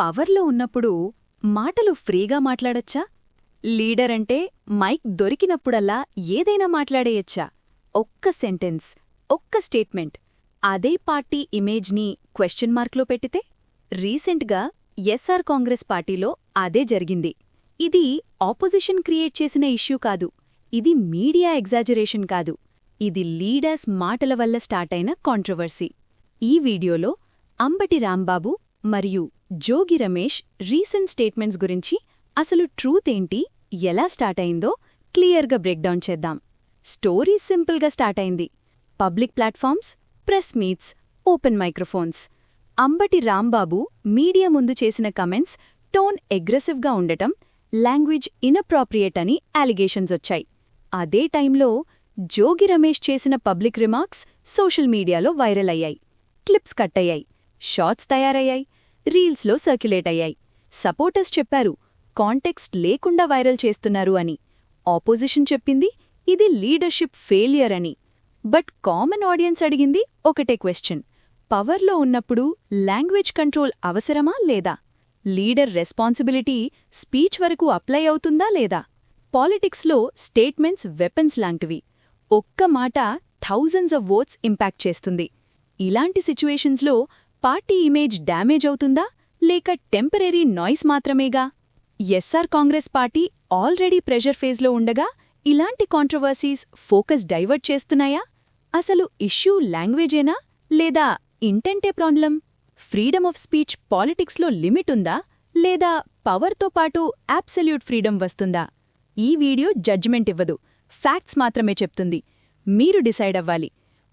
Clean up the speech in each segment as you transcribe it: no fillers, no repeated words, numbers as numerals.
పవర్లో ఉన్నప్పుడు మాటలు ఫ్రీగా మాట్లాడొచ్చా? లీడర్ అంటే మైక్ దొరికినప్పుడల్లా ఏదైనా మాట్లాడేయచ్చా? ఒక్క సెంటెన్స్, ఒక్క స్టేట్మెంట్ అదే పార్టీ ఇమేజ్ని క్వశ్చన్ మార్క్లో పెట్టితే? రీసెంట్గా ఎస్ఆర్ కాంగ్రెస్ పార్టీలో అదే జరిగింది. ఇది ఆపోజిషన్ క్రియేట్ చేసిన ఇష్యూ కాదు, ఇది మీడియా ఎగ్జాజరేషన్ కాదు, ఇది లీడర్స్ మాటల వల్ల స్టార్టైన కాంట్రవర్సీ. ఈ వీడియోలో అంబటి రాంబాబు మరియు జోగి రమేష్ రీసెంట్ స్టేట్మెంట్స్ గురించి, అసలు ట్రూత్ ఏంటి, ఎలా స్టార్ట్ అయిందో క్లియర్గా బ్రేక్డౌన్ చేద్దాం. స్టోరీ సింపుల్గా స్టార్ట్ అయింది. Public platforms, press meets, open microphones. Ambati Rambabu media ముందు చేసిన కమెంట్స్ టోన్ అగ్రెసివ్గా ఉండటం, లాంగ్వేజ్ ఇన్అప్రాప్రియేట్ అని అలిగేషన్స్ వచ్చాయి. అదే టైంలో జోగి రమేష్ చేసిన పబ్లిక్ రిమార్క్స్ సోషల్ మీడియాలో వైరల్ అయ్యాయి. క్లిప్స్ కట్ అయ్యాయి, షార్ట్స్ తయారయ్యాయి, రీల్స్లో సర్క్యులేట్ అయ్యాయి. సపోర్టర్స్ చెప్పారు కాంటెక్స్ట్ లేకుండా వైరల్ చేస్తున్నారు అని. ఆపోజిషన్ చెప్పింది ఇది లీడర్షిప్ ఫెయిలియర్ అని. బట్ కామన్ ఆడియన్స్ అడిగింది ఒకటే క్వశ్చన్: పవర్లో ఉన్నప్పుడు లాంగ్వేజ్ కంట్రోల్ అవసరమా లేదా? లీడర్ రెస్పాన్సిబిలిటీ స్పీచ్ వరకు అప్లై అవుతుందా లేదా? పాలిటిక్స్లో స్టేట్మెంట్స్ వెపన్స్ లాంటివి. ఒక్క మాట థౌజండ్స్ ఆఫ్ ఓట్స్ ఇంపాక్ట్ చేస్తుంది. ఇలాంటి సిచ్యువేషన్స్లో పార్టీ ఇమేజ్ డ్యామేజ్ అవుతుందా, లేక టెంపరరీ నాయిస్ మాత్రమేగా? ఎస్ఆర్ కాంగ్రెస్ పార్టీ ఆల్రెడీ ప్రెషర్ ఫేజ్లో ఉండగా ఇలాంటి కాంట్రవర్సీస్ ఫోకస్ డైవర్ట్ చేస్తున్నాయా? అసలు ఇష్యూ లాంగ్వేజేనా, లేదా ఇంటెంటే ప్రాబ్లం? ఫ్రీడమ్ ఆఫ్ స్పీచ్ పాలిటిక్స్లో లిమిట్ ఉందా, లేదా పవర్తో పాటు అబ్సల్యూట్ ఫ్రీడమ్ వస్తుందా? ఈ వీడియో జడ్జిమెంట్ ఇవ్వదు, ఫ్యాక్ట్స్ మాత్రమే చెప్తుంది. మీరు డిసైడ్ అవ్వాలి.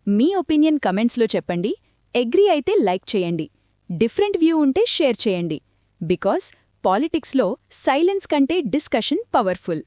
మీ ఒపీనియన్ కమెంట్స్లో చెప్పండి. అగ్రీ అయితే లైక్ చేయండి, డిఫరెంట్ వ్యూ ఉంటే షేర్ చేయండి. బికాస్ పాలిటిక్స్లో సైలెన్స్ కంటే డిస్కషన్ పవర్ఫుల్.